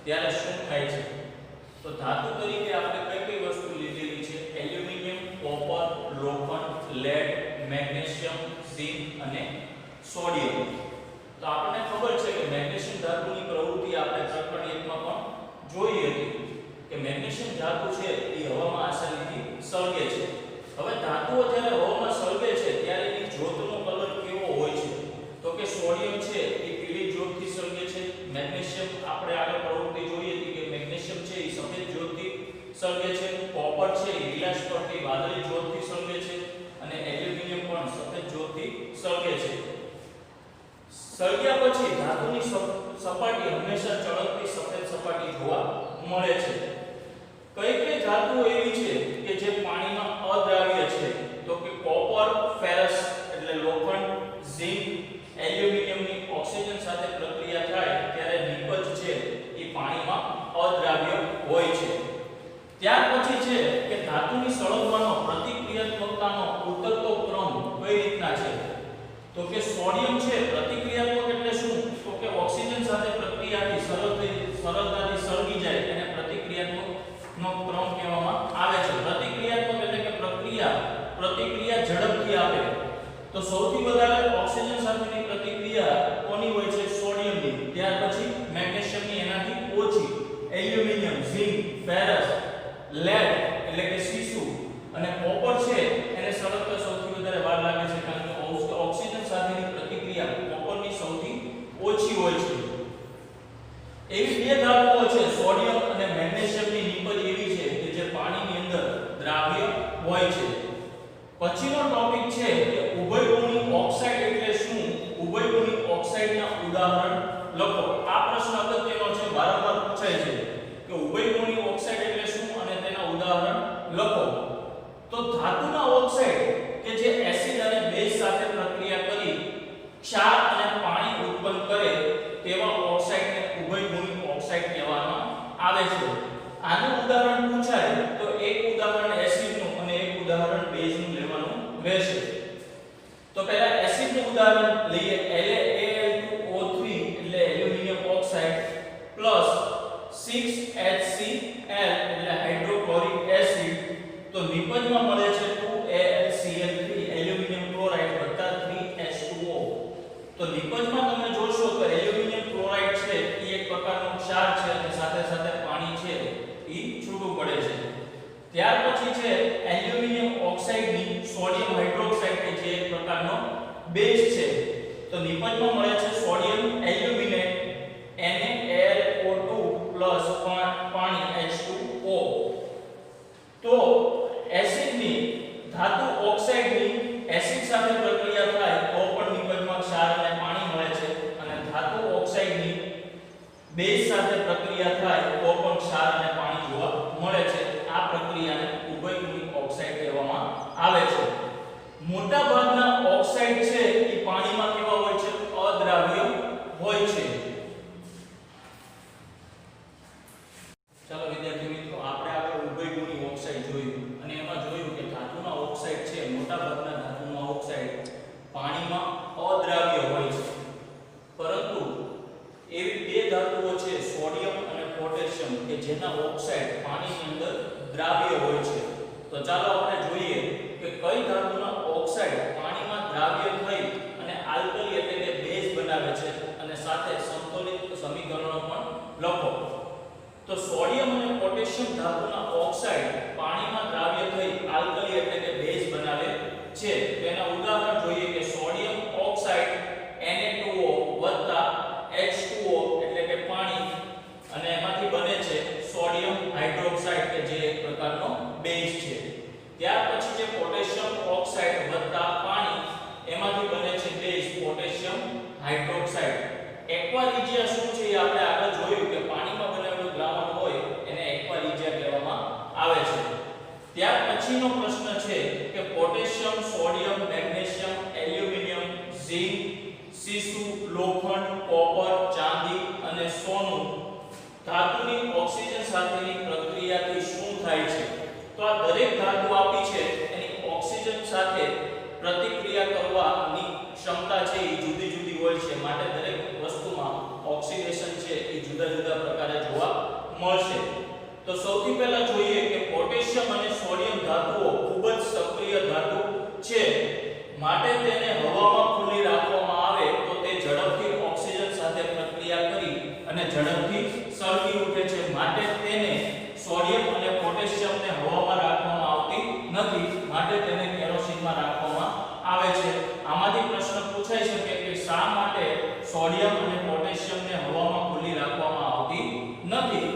ત્યારે શું થાય છે? તો ધાતુ તરીકે આપણે કઈ કઈ વસ્તુ લીધેલી છે? એલ્યુમિનિયમ, કોપર, લોખંડ, લેડ, મેગ્નેશિયમ, ઝિંક અને સોડિયમ. તો આપણને ખબર છે કે મેગ્નેશિયમ ધાતુની પ્રવૃત્તિ આપણે પ્રકરણ 1 માં પણ જોઈ હતી કે મેગ્નેશિયમ ધાતુ છે એ હવામાં આસાનીથી સળગે છે. હવે ધાતુઓ જ્યારે હવામાં સળગે છે ત્યારે એની જ્યોતનો કલર કેવો હોય છે? તો કે સોડિયમ છે એ પીળી જ્યોતથી સળગે છે, મેગ્નેશિયમ આપણે આગળ પ્રવૃત્તિ જોઈ હતી કે મેગ્નેશિયમ છે એ સફેદ જ્યોતથી સળગે છે, કોપર છે એ લીલા સ્પટની વાદળી જ્યોતથી સળગે છે અને એલ્યુમિનિયમ પણ સફેદ જ્યોતથી સળગે છે. સળગ્યા પછી ધાતુની સપાટી હંમેશા ચળકતી સફેદ સપાટી જોવા મળે છે. કઈ કઈ ધાતુઓ એવી છે કે જે પાણીમાં અદ્રાવ્ય છે? તો કે કોપર, ફેરસ એટલે લોખંડ, ઝિંક, એલ્યુમિનિયમની ઓક્સિજન સાથે પ્રક્રિયા થાય ત્યારે નિપજ છે એ પાણીમાં અદ્રાવ્ય હોય છે. ત્યાર પછી છે કે ધાતુની સળગવાનો પ્રતિક્રિયાત્મકતાનો ઉતરતો ક્રમ કઈ રીતના છે? તો કે સોડિયમ છે પ્રતિક્રિયાત્મક એટલે શું? તો કે ઓક્સિજન સાથે પ્રક્રિયાથી સરળતાથી સળગી જાય એને પ્રતિક્રિયાત્મકનો ક્રમ કહેવામાં આવે છે. પ્રતિક્રિયાત્મક એટલે કે પ્રતિક્રિયા ઝડપથી આપે. તો સૌથી વધારે ઓક્સિજન સાથેની પ્રતિક્રિયા કોની હોય છે? સોડિયમની. ત્યાર પછી મેગ્નેશિયમની એનાથી ઓછી, એલ્યુમિનિયમ, ઝિંક, ફેરસ, લેડ એટલે કે સીસુ અને કોપર છે એને સળગતા સૌથી વધારે વાર લાગે છે કારણ કે ઓક્સિજન સાથેની પ્રતિક્રિયા કોપરની સૌથી ઓછી હોય છે. એવી બે ધાતુઓ છે સોડિયમ અને મેગ્નેશિયમની નિપજ એવી છે કે જે પાણીની અંદર દ્રાવ્ય હોય છે. પછીનો ટોપિક છે કે ઉભયગુણી ઓક્સાઇડ એટલે શું? ઉભયગુણી ઓક્સાઇડના ઉદાહરણ લખો. આ પ્રશ્ન અગત્યનો છે, વારંવાર પૂછાય છે કે ઉભયગુણી ઓક્સાઇડ એટલે શું અને તેના ઉદાહરણ લખો. તો ધાતુના ઓક્સાઇડ કે જે એસિડ અને બેઝ સાથે પ્રક્રિયા કરી ક્ષાર અને પાણી ઉત્પન્ન કરે તેવા ઓક્સાઇડને ઉભયગુણી ઓક્સાઇડ કહેવામાં આવે છે. આનું ઉદાહરણ પૂછાય તો એક ઉદાહરણ એસિડનું અને એક ઉદાહરણ બેઝનું લેવાનું રહેશે. તો પહેલા એસિડનું ઉદાહરણ લઈએ. Al2O3 એટલે એલ્યુમિનિયમ ઓક્સાઇડ પ્લસ 6HCl એટલે હાઇડ્રોક્લોરિક એસિડ. તો નિપજમાં મળે છે 2AlCl3 એલ્યુમિનિયમ ક્લોરાઇડ વત્તા 3H2O. તો નિપજમાં તમે જોશો તો એલ્યુમિનિયમ ક્લોરાઇડ છે એ એક પ્રકારનો ક્ષાર છે અને સાથે સાથે પાણી છે એ છૂટું પડે છે. ત્યાર પછી છે એલ્યુમિનિયમ ઓક્સાઇડની સોડિયમ હાઇડ્રોક્સાઇડ કે જે એક પ્રકારનો બેઝ છે. તો નિપજમાં મળે છે સોડિયમ એલ્યુમિનેટ NaLO2 પાણી H2O. તો એસિડની ધાતુ ઓક્સાઇડની એસિડ સાથે પ્રક્રિયા થાય તો પણ નિપજમાં ક્ષાર અને પાણી મળે છે અને ધાતુ ઓક્સાઇડની બેઝ સાથે પ્રક્રિયા થાય તો પણ ક્ષાર અને પાણી જોવા મળે છે. આ પ્રક્રિયાને ઉભયગુણી ઓક્સાઇડ કહેવામાં આવે છે. મોટા ભાગના ઓક્સાઇડ છે એ પાણીમાં કેવા હોય છે? અદ્રાવ્ય હોય છે. ચાલો વિદ્યાર્થી મિત્રો, આપણે આગળ ઉભયગુણી ઓક્સાઇડ જોયું અને એમાં જોયું કે ધાતુના ઓક્સાઇડ છે, મોટા ભાગના ધાતુના ઓક્સાઇડ પાણીમાં અદ્રાવ્ય હોય છે. પરંતુ એવી બે ધાતુઓ છે સોડિયમ અને પોટેશિયમ કે જેના ઓક્સાઇડ પાણીની અંદર દ્રાવ્ય હોય છે. તો ચાલો આપણે જોઈએ કે કઈ ધાતુના ઓક્સાઇડ પાણીમાં દ્રાવ્ય થઈ અને આલ્કલી એટલે કે બેઝ બનાવે છે અને સાથે સમતોલિત સમીકરણો પણ લખો. તો સોડિયમ અને પોટેશિયમ ધાતુના ઓક્સાઇડ પાણીમાં દ્રાવ્ય થઈ આલ્કલી એટલે કે બેઝ બનાવે છે. તેના ઉદાહરણ જોઈએ કે સોડિયમ ઓક્સાઇડ Na2O H2O એટલે કે પાણી અને એમાંથી બને છે સોડિયમ હાઇડ્રોક્સાઇડ કે જે એક પ્રકારનો બેઝ છે. ત્યાર પછી છે પોટેશિયમ ઓક્સાઇડ પાણી એમાંથી બને છે બેઝ પોટેશિયમ હાઇડ્રોક્સાઇડ. એક્વા રિજિયા શું છે એ આપણે આગળ જોયું કે પાણીમાં બનેલું દ્રાવણ હોય એને એક્વા રિજિયા કહેવામાં આવે છે. ત્યાર પછીનો પ્રશ્ન છે કે potassium, sodium, magnesium, aluminium, zinc, સીસુ, લોખંડ, કોપર, ચાંદી અને સોનું ધાતુની ઓક્સિજન સાથેની પ્રક્રિયાથી શું થાય છે? તો આ દરેક ધાતુ આપી છે એની ઓક્સિજન સાથે પ્રતિક્રિયા કરવાની ક્ષમતા છે એ જુદી જુદી હોય છે. માટે દરેક વસ્તુમાં ઓક્સિડેશન છે એ જુદા જુદા પ્રકારે જોવા મળશે. તો સૌથી પહેલા જોઈએ કે પોટેશિયમ અને સોડિયમ ધાતુઓ ખૂબ જ સક્રિય ધાતુ છે, માટે તેને હવામાં ખુલ્લી રાખવામાં આવે તો તે ઝડપથી ઓક્સિજન સાથે પ્રક્રિયા કરી અને ઝડપથી સળગી ઉઠે છે. માટે તેને સોડિયમ અને પોટેશિયમને હવામાં રાખવામાં આવતી નથી, માટે તેને કેરોસીનમાં રાખવામાં આવે છે. આમાંથી પ્રશ્ન પૂછાઈ શકે કે શા માટે સોડિયમ અને પોટેશિયમને હવામાં ખુલ્લી રાખવામાં આવતી નથી?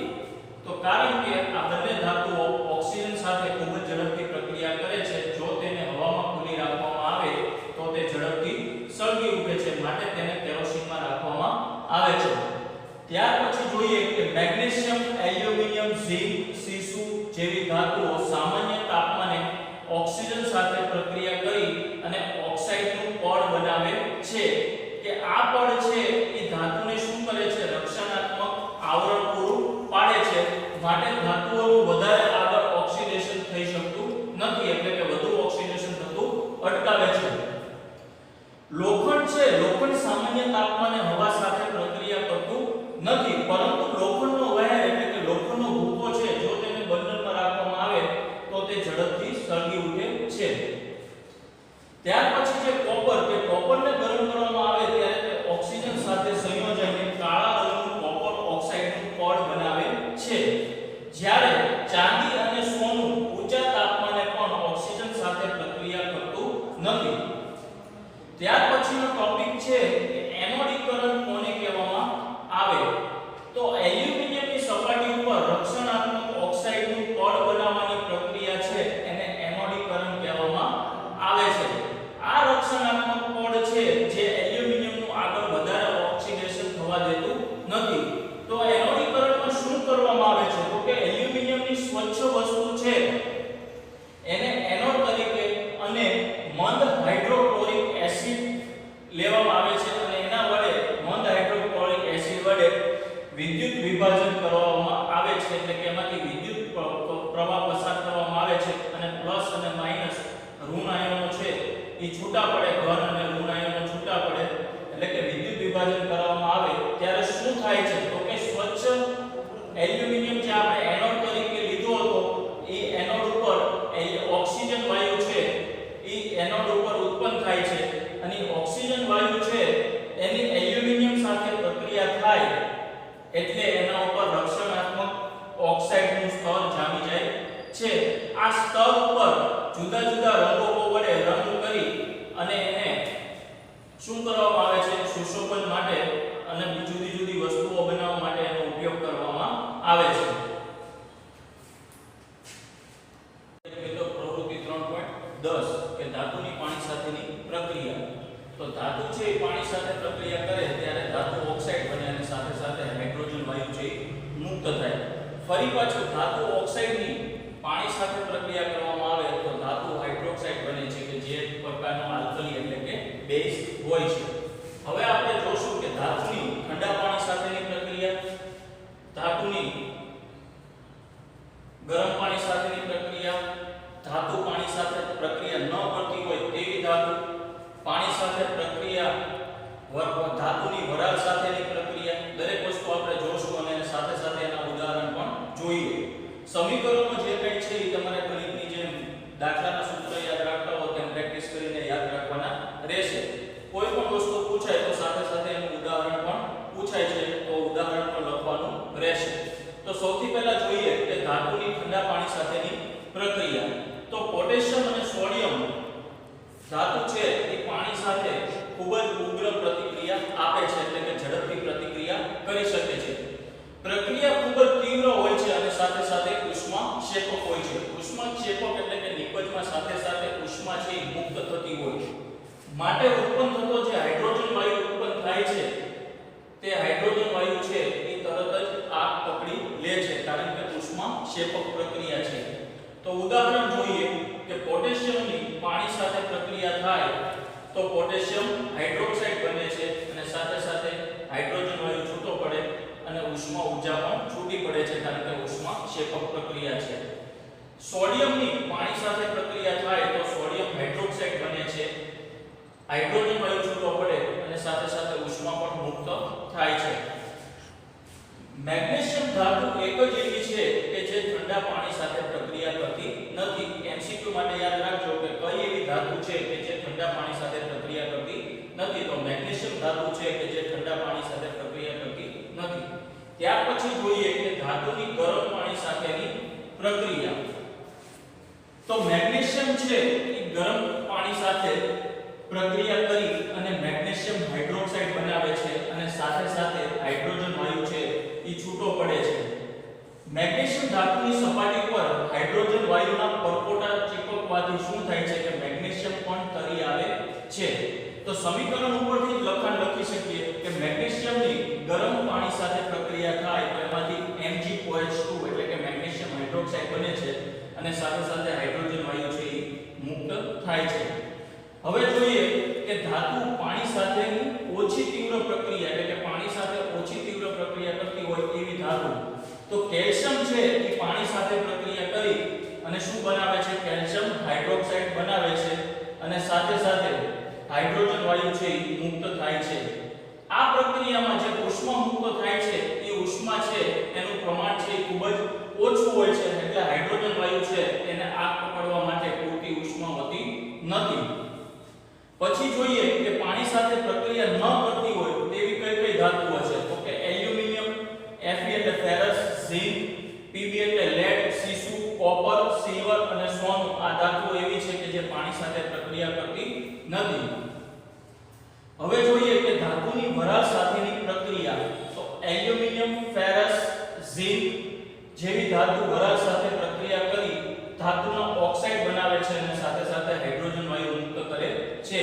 તો કારણ કે આ બંને ધાતુઓ ઓક્સિજન સાથે ખૂબ જ ઝડપથી પ્રક્રિયા કરે છે. જો તેને હવામાં ખુલ્લી રાખવામાં આવે તો તે ઝડપથી સળગી ઉઠે છે, માટે તેને કેરોસીનમાં રાખવામાં આવે છે. ત્યાર પછી જોઈએ કે મેગ્નેશિયમ, એલ્યુમિનિયમ, ઝિંક, સીસુ જેવી ધાતુઓ સામાન્ય તાપમાને ઓક્સિજન સાથે પ્રક્રિયા કરી અને ઓક્સાઇડનું પડ બનાવે છે. કે આ પડ છે એ ધાતુને શું કરે છે? રક્ષણાત્મક આવરણ પૂરું પાડે છે, માટે ધાતુઓનું વધારે આગળ ઓક્સિડેશન થઈ શકતું નથી, એટલે કે વધુ ઓક્સિડેશન થતું અટકાવે છે. લોખંડ છે, લોખંડ સામાન્ય તાપમાને હવા સાથે પ્રક્રિયા કરતું નથી, પરંતુ લોખંડનો વાયર એટલે કે લોખંડનો ભૂકો છે, જો તેને બંડલમાં રાખવામાં આવે તો તે ઝડપથી સળગી ઉઠે છે. ત્યાર પછી જે કોપર, કે કોપરને ગરમ કરવામાં આવે ત્યારે તે ઓક્સિજન સાથે સંયોજાઈને કાળા રંગનું કોપર ઓક્સાઇડનું પડ બનાવે છે. જ્યારે ચાંદી અને સોનું ઊંચા તાપમાને પણ ઓક્સિજન સાથે પ્રક્રિયા કરતું નથી. ત્યાર પછીનો ટોપિક છે કે એનોડીકરણ કોને કહેવામાં આવે? તો એલ્યુમિનિયમની સપાટી ઉપર રક્ષણાત્મક ઓક્સાઇડનું પડ બનાવવાની પ્રક્રિયા છે એને એનોડીકરણ કહેવામાં આવે છે. આ રક્ષણાત્મક પડ છે જે એલ્યુમિનિયમનું આગળ વધારે ઓક્સિડેશન થવા દેતું નથી. તો એનોડીકરણમાં શું કરવામાં આવે છે? તો કે એલ્યુમિનિયમની સ્વચ્છ વસ્તુ છે એને એનોડ તરીકે અને મંદ હાઇડ્રોક્લોરિક એસિડ લેવામાં આવે છે અને એના વડે મંદ હાઇડ્રોક્લોરિક એસિડ વડે વિદ્યુત વિભાજન કરવામાં આવે છે, એટલે કે એમાંથી વિદ્યુત પ્રવાહ પસાર કરવામાં આવે છે અને પ્લસ અને માઈનસ ઋણ આયનો છે એ છૂટા પડે, ધન અને ઋણ આયનો છૂટા પડે, એટલે કે વિદ્યુત વિભાજન કરવામાં આવે ત્યારે શું થાય છે? તો કે સ્વચ્છ એલ્યુમિનિયમ જે આપણે એનોડ તરીકે લીધો હતો એ એનોડ ઉપર ઓક્સિજન વાયુ છે એ એનોડ ઉપર ઉત્પન્ન થાય છે અને ઓક્સિજન વાયુ છે એની એલ્યુમિનિયમ સાથે પ્રક્રિયા થાય એટલે એના ઉપર રક્ષણાત્મક ઓક્સાઇડનું સ્તર જામી જાય છે. આ સ્તર ઉપર જુદા જુદા રંગો વડે રંગ કરી અને એને શું કરવામાં આવે છે? સુશોભન માટે અને જુદી જુદી વસ્તુઓ બનાવવા માટે એનો ઉપયોગ કરવામાં આવે છે. પ્રવૃત્તિ 3.10 કે ધાતુની પાણી સાથેની પ્રક્રિયા. તો ધાતુ છે એ પાણી સાથે પ્રક્રિયા કરે ત્યારે ધાતુ ઓક્સાઇડ બને અને સાથે સાથે હાઇડ્રોજન વાયુ છે મુક્ત થાય. ફરી પાછું ધાતુ ઓક્સાઇડની પાણી સાથે પ્રક્રિયા કરવામાં આવે તો ધાતુ હાઇડ્રોક્સાઇડ બને છે કે જે પ્રકારનો આલ્કલી એટલે કે બેઝ હોય છે. હવે આપણે જોશું કે ધાતુની ઠંડા પાણી સાથેની પ્રક્રિયા, ધાતુની ગરમ પાણી સાથેની પ્રક્રિયા, ધાતુ પાણી સાથે પ્રક્રિયા ન કરતી હોય તેવી ધાતુ, પાણી સાથે પ્રક્રિયા, ધાતુની વરાળ સાથેની પ્રક્રિયા, દરેક વસ્તુ આપણે જોશું અને સાથે સાથે એના ઉદાહરણ પણ જોઈએ. સમીકરણો જે કંઈ છે એ તમારે ગણિતની જેમ દાખલાના સૂત્ર યાદ રાખતા હો તેમ પ્રેક્ટિસ કરીને યાદ રાખવાના રહેશે. કોઈ પણ વસ્તુ પૂછાય તો સાથે સાથે એનું ઉદાહરણ પણ પૂછાય છે તો ઉદાહરણ પણ લખવાનું રહેશે. તો સૌથી પહેલા જોઈએ કે ધાતુની ઠંડા પાણી સાથેની પ્રક્રિયા. તો પોટેશિયમ અને સોડિયમ ધાતુ છે એ પાણી સાથે ખૂબ જ ઉગ્ર પ્રતિક્રિયા આપે છે, એટલે કે ઝડપથી પ્રતિક્રિયા કરી શકે છે. પ્રક્રિયા ખૂબ જ તીવ્ર હોય છે અને સાથે સાથે ઉષ્માક્ષેપક હોય છે. ઉષ્માક્ષેપક એટલે કે નિપજમાં સાથે સાથે ઉષ્મા છે એ મુક્ત થતી હોય, માટે ઉત્પન્ન થતો જે હાઇડ્રોજન વાયુ ઉત્પન્ન થાય છે તે હાઇડ્રોજન વાયુ છે એ તરત જ આગ પકડી લે છે, કારણ કે ઉષ્માક્ષેપક પ્રક્રિયા છે. તો ઉદાહરણ જોઈએ કે પોટેશિયમની પાણી સાથે પ્રક્રિયા થાય તો પોટેશિયમ હાઇડ્રોક્સાઇડ બને છે અને સાથે સાથે હાઇડ્રોજન વાયુ છૂટો પડે અને ઉષ્મા ઊર્જા પણ છૂટી પડે છે, કારણ કે ઉષ્માક્ષેપક પ્રક્રિયા છે. સોડિયમની પાણી સાથે પ્રક્રિયા થાય તો સોડિયમ હાઇડ્રોક્સાઇડ બને છે, હાઇડ્રોજન વાયુ છૂટો પડે અને સાથે સાથે ઉષ્મા પણ મુક્ત થાય છે. મેગ્નેશિયમ ધાતુ એક જ એવી છે કે જે ઠંડા પાણી સાથે પ્રક્રિયા કરતી નથી. એમસીક્યુ માટે યાદ રાખજો કે કઈ એવી ધાતુ છે કે જે ઠંડા પાણી સાથે પ્રક્રિયા કરતી નથી. તો મેગ્નેશિયમ ધાતુ છે કે જે ઠંડા પાણી સાથે પ્રક્રિયા કરતી નથી. ત્યાર પછી જોઈએ કે ધાતુની ગરમ પાણી સાથેની પ્રક્રિયા. તો મેગ્નેશિયમ છે એ ગરમ પાણી સાથે પ્રક્રિયા કરી અને મેગ્નેશિયમ હાઇડ્રોક્સાઇડ બનાવે છે અને સાથે સાથે હાઇડ્રોજન વાયુ છે એ છૂટો પડે છે. મેગ્નેશિયમ ધાતુની સપાટી પર હાઇડ્રોજન વાયુના પરપોટા ચીપકવાથી શું થાય છે કે મેગ્નેશિયમ પણ તરી આવે છે. તો સમીકરણ ઉપરથી લખાણ લખી શકીએ કે મેગ્નેશિયમની ગરમ પાણી સાથે પ્રક્રિયા થાય તો એમાંથી MgOH2 એટલે કે મેગ્નેશિયમ હાઇડ્રોક્સાઇડ બને છે અને સાથે સાથે હાઇડ્રોજન વાયુ છે એ મુક્ત થાય છે. હવે જોઈએ કે ધાતુ પાણી સાથેની ઓછી તીવ્ર પ્રક્રિયા એટલે કે પાણી સાથે ઓછી તીવ્ર પ્રક્રિયા કરતી હોય તેવી ધાતુ. તો કેલ્શિયમ છે એ પાણી સાથે પ્રક્રિયા કરી અને શું બનાવે છે? કેલ્શિયમ હાઇડ્રોક્સાઇડ બનાવે છે અને સાથે સાથે હાઇડ્રોજન વાયુ છે એ મુક્ત થાય છે. આ પ્રક્રિયામાં જે ઉષ્મા મુક્ત થાય છે એ ઉષ્મા છે એનું પ્રમાણ છે એ ખૂબ જ ઓછું હોય છે એટલે હાઇડ્રોજન વાયુ છે એને આગ પકડવા માટે પૂરતી ઉષ્મા હોતી નથી. પછી જોઈએ કે પાણી સાથે પ્રક્રિયા ન કરતી હોય તેવી કઈ કઈ ધાતુઓ છે? તો કે એલ્યુમિનિયમ, Fe એટલે ફેરસ, ઝિંક, Pb એટલે લેડ, સીસુ, કોપર, સિલ્વર અને સોનું આ ધાતુઓ એવી છે કે જે પાણી સાથે પ્રક્રિયા કરતી નથી. હવે જોઈએ કે ધાતુની વરાળ સાથેની પ્રક્રિયા. તો એલ્યુમિનિયમ, ફેરસ, ઝિંક જેવી ધાતુ વરાળ સાથે પ્રક્રિયા કરી ધાતુના ઓક્સાઇડ બનાવે છે અને સાથે સાથે હાઇડ્રોજન વાયુ મુક્ત કરે છે.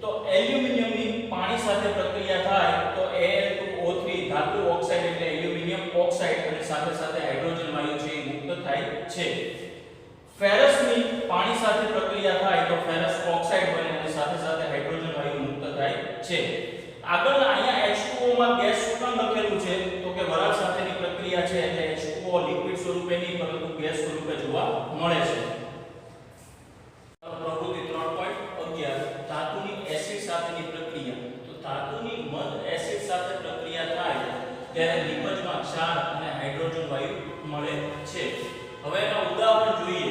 તો એલ્યુમિનિયમની પાણી સાથે પ્રક્રિયા થાય તો Al2O3 ધાતુ ઓક્સાઇડ એટલે એલ્યુમિનિયમ ઓક્સાઇડ અને સાથે સાથે હાઇડ્રોજન વાયુ છે એ મુક્ત થાય છે. ફેરસની પાણી સાથે પ્રક્રિયા થાય તો ફેરસ ઓક્સાઇડ બને અને સાથે સાથે હાઇડ્રોજન વાયુ મુક્ત થાય છે. આગળ અહીંયા H2O માં ગેસ શું કામ લખેલું છે? તો કે વરાળ સાથેની પ્રક્રિયા છે એટલે H2O લિક્વિડ સ્વરૂપે નહીં પરંતુ ગેસ સ્વરૂપે જોવા મળે છે. પ્રવૃત્તિ 3.11 ધાતુની એસિડ સાથેની પ્રક્રિયા. તો ધાતુની મંદ એસિડ સાથે પ્રક્રિયા થાય ત્યારે નિપજમાં ક્ષાર અને હાઇડ્રોજન વાયુ મળે છે. હવે એના ઉદાહરણ જોઈએ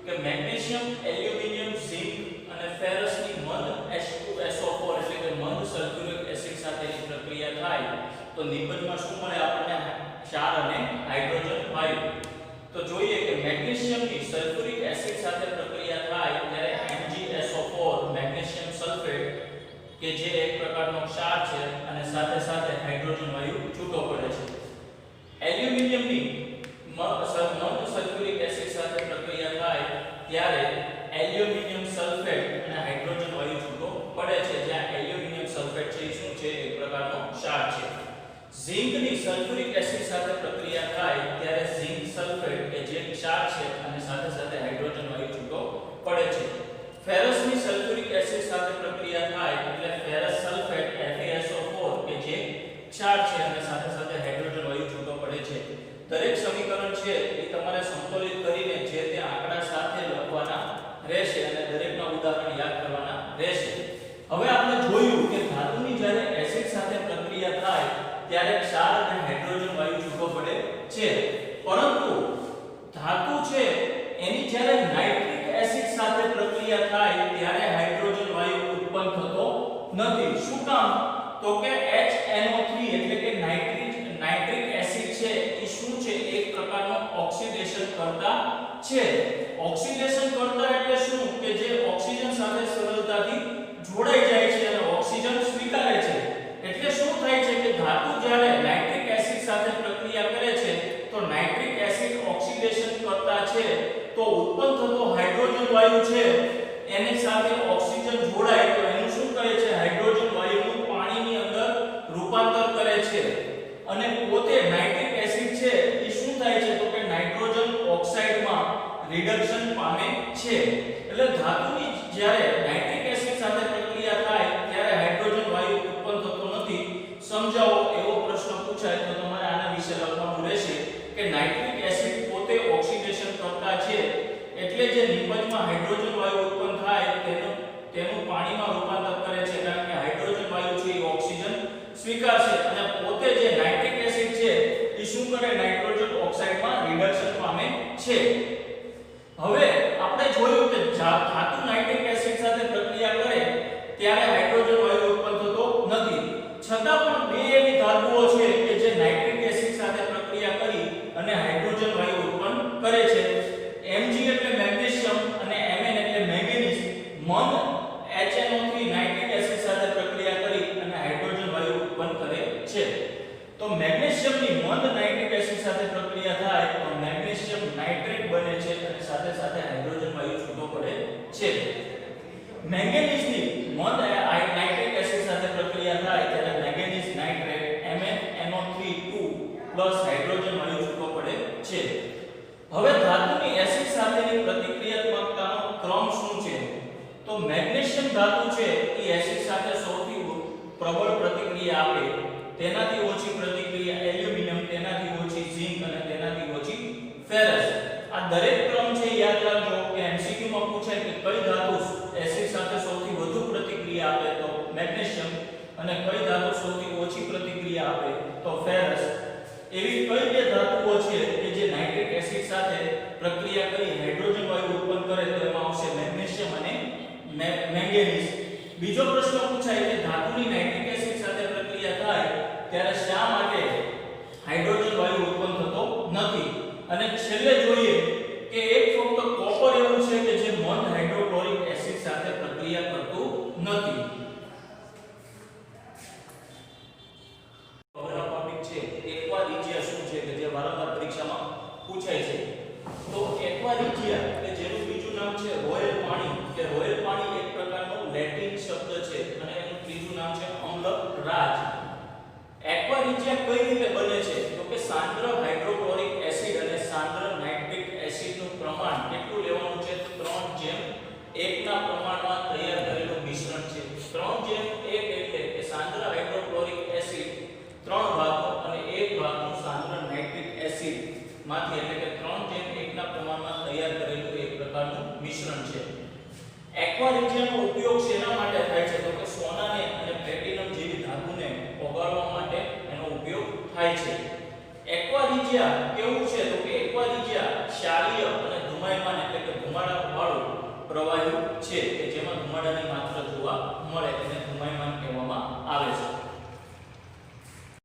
કે મેગ્નેશિયમ, એલ્યુમિનિયમ, ઝિંક અને ફેરસની મંદ H2SO4 એટલે કે મંદ સલ્ફ્યુરિક એસિડ સાથેની પ્રક્રિયા થાય તો નિપજમાં શું મળે આપણને? ક્ષાર અને હાઇડ્રોજન વાયુ. તો જોઈએ કે મેગ્નેશિયમની સલ્ફ્યુરિક એસિડ સાથે પ્રક્રિયા થાય ત્યારે MgSO4 મેગ્નેશિયમ સલ્ફેટ કે જે એક પ્રકારનો ક્ષાર છે અને સાથે સાથે હાઇડ્રોજન વાયુ છૂટો પડે છે. એલ્યુમિનિયમની મંદ સલ્ફ્યુરિક એસિડ સાથે પ્રક્રિયા થાય ત્યારે એલ્યુમિનિયમ સલ્ફેટ અને હાઇડ્રોજન વાયુ છૂટો પડે છે જ્યાં એલ્યુમિનિયમ સલ્ફેટ છે એ શું છે? એક પ્રકારનો ક્ષાર છે. ઝિંકની સલ્ફ્યુરિક એસિડ સાથે પ્રક્રિયા થાય ત્યારે ઝિંક સલ્ફેટ કે જે ક્ષાર છે અને સાથે સાથે હાઇડ્રોજન વાયુ છૂટો પડે છે. ફેરસની સલ્ફ્યુરિક એસિડ સાથે પ્રક્રિયા થાય એટલે ફેરસ સલ્ફેટ FeSO4 કે જે ક્ષાર છે અને સાથે સાથે હાઇડ્રોજન વાયુ છૂટો પડે છે. દરેક સમીકરણ છે એ તમારે સંતુલિત કરીને જે તે આંકડા સાથે લખવાના રહેશે અને દરેકના ઉદાહરણ યાદ કરવાના રહેશે. હવે આપણે જોયું કે ધાતુની જ્યારે એસિડ સાથે પ્રક્રિયા થાય ત્યારે ક્ષાર અને હાઇડ્રોજન વાયુ છૂટો પડે છે. પરંતુ ધાતુ છે એની જ્યારે નાઇટ્રિક એસિડ સાથે પ્રક્રિયા થાય ત્યારે હાઇડ્રોજન વાયુ ઉત્પન્ન થતો નથી. શું કામ? તો કે HNO3 એટલે કે નાઇટ્રિક એસિડ છે એ શું છે? એક પ્રકારનો ઓક્સિડેશન કરતા છે. ઓક્સિડેશન કરતા એટલે શું? કે જે ઓક્સિજન સાથે સરળતાથી જોડાઈ જાય છે અને ઓક્સિજન સ્વીકારે છે. એટલે શું થાય છે કે ધાતુ જ્યારે નાઇટ્રિક એસિડ સાથે પ્રક્રિયા કરે છે તો નાઇટ્રિક એસિડ ઓક્સિડેશન કરતા છે તો ઉત્પન્ન થતો હાઇડ્રોજન વાયુ છે એની સાથે ઓક્સિજન જોડાય તો એનું શું કરે છે? હાઇડ્રોજન વાયુનું પાણીની અંદર રૂપાંતર કરે છે અને પોતે નાઇટ્રિક એસિડ છે એ શું થાય છે? તો કે નાઇટ્રોજન ઓક્સાઇડમાં રિડક્શન પામે છે. એટલે ધાતુની જ્યારે નાઇટ્રિક એસિડ સાથે પ્રક્રિયા થાય ત્યારે હાઇડ્રોજન વાયુ ઉત્પન્ન થતો નથી. સમજાવો એવો પ્રશ્ન પૂછાય તો તમારે આના વિશે લખવાનું રહેશે કે નાઇટ્રિક એસિડ પોતે ઓક્સિડેશન કરતા છે એટલે જે નિપજમાં હાઇડ્રોજન વાયુ ઉત્પન્ન થાય તેનું પાણીમાં રૂપાંતર કરે છે કારણ કે હાઇડ્રોજન વાયુ છે એ ઓક્સિજન સ્વીકારશે અને પોતે જે નાઇટ્રિક એસિડ છે છે. હવે આપણે જોયું કે ધાતુ નાઇટ્રિક એસિડ સાથે પ્રક્રિયા કરે ત્યારે હાઇડ્રોજન વાયુ ઉત્પન્ન થતો નથી. છતાં પણ બે એવી ધાતુઓ છે કે જે નાઇટ્રિક એસિડ સાથે પ્રક્રિયા કરી અને હાઇડ્રોજન વાયુ ઉત્પન્ન કરે છે. Mg એટલે મેગ્નેશિયમ અને Mn એટલે મેંગેનીઝ મંદ HNO3 નાઇટ્રિક એસિડ સાથે પ્રક્રિયા કરી અને હાઇડ્રોજન વાયુ ઉત્પન્ન કરે છે. તો મેગ્નેશિયમની મંદ નાઇટ્રિક એસિડ સાથે પ્રક્રિયા થાય તો મેગ્નેશિયમ નાઇટ્રેટ બને છે અને સાથે સાથે હાઇડ્રોજન વાયુ છૂટો પડે છે. મેંગેનીઝની મંદ નાઇટ્રિક એસિડ સાથે પ્રક્રિયા થાય ત્યારે મેંગેનીઝ નાઇટ્રેટ MnNO3 હાઇડ્રોજન વાયુ છૂટો પડે છે. હવે ધાતુની એસિડ સાથેની પ્રતિક્રિયાત્મકતાનો ક્રમ શું છે? તો મેગ્નેશિયમ ધાતુ છે એ એસિડ સાથે સૌથી પ્રબળ પ્રતિક્રિયા આપે, તેનાથી ઓછી પ્રતિક્રિયા એલ્યુમિનિયમ, તેનાથી ઓછી ઝિંક અને તેનાથી ઓછી ફેરસ. આ દરેક ક્રમ છે યાદ રાખજો કે MCQ માં પૂછાય કે કઈ ધાતુ એસિડ સાથે સૌથી વધુ પ્રતિક્રિયા આપે તો મેગ્નેશિયમ અને કઈ ધાતુ સૌથી ઓછી પ્રતિક્રિયા આપે તો ફેરસ. એવી કઈ બે ધાતુઓ છે કે જે નાઇટ્રિક એસિડ સાથે પ્રક્રિયા કરી હાઇડ્રોજન વાયુ ઉત્પન્ન કરે તો એમાં આવશે મેગ્નેશિયમ અને મેંગેનીઝ. બીજો પ્રશ્ન પૂછાય કે ધાતુની નાઇટ્રિક એસિડ સાથે પ્રક્રિયા થાય ત્યારે શા માટે હાઇડ્રોજન વાયુ ઉત્પન્ન થતો નથી? અને છેલ્લે જોઈએ કે એક ફક્ત કોપર એવું છે કે જે મંદ હાઇડ્રોક્લોરિક એસિડ સાથે પ્રક્રિયા કરતું નથી. આગળનો ટોપિક છે એક્વારિજિયા શું છે કે જે વારંવાર પરીક્ષામાં પૂછાય છે. તો એક્વારિજિયા એટલે જેનું બીજું નામ છે રોયલ પાણી કે રોયલ પાણી એક પ્રકારનો લેટિન શબ્દ છે અને એનું ત્રીજું નામ છે અમ્લરાજ. એક્વારિજિયા કઈ રીતે બને છે? તો કે સાંદ્ર હાઇડ્રોક્લોરિક એસિડ અને સાંદ્ર નાઇટ્રિક એસિડનું પ્રમાણ કેટલું લેવાનું છે? 3:1 ના પ્રમાણમાં તૈયાર કરેલું મિશ્રણ છે. 3:1 એટલે કે સાંદ્ર હાઇડ્રોક્લોરિક એસિડ 3 ભાગનો અને 1 ભાગનું સાંદ્ર નાઇટ્રિક એસિડ માંથી એટલે કે 3:1 ના પ્રમાણમાં તૈયાર કરેલું એક પ્રકારનું મિશ્રણ છે. એક્વારિજિયાનો ઉપયોગ શેના માટે થાય છે? તો કે સોનાને અને પ્લેટિનમ જેવી ધાતુને ઓગાળવા માટે એનો ઉપયોગ થાય છે. એક્વારિજિયા કેવું છે? તો કે એક્વારિજિયા ક્ષારીય અને ધુમાયમાન એટલે કે ધુમાડાવાળું પ્રવાહી છે કે જેમાં ધુમાડાની માત્રા જોવા મળે તેને ધુમાયમાન કહેવામાં આવે છે.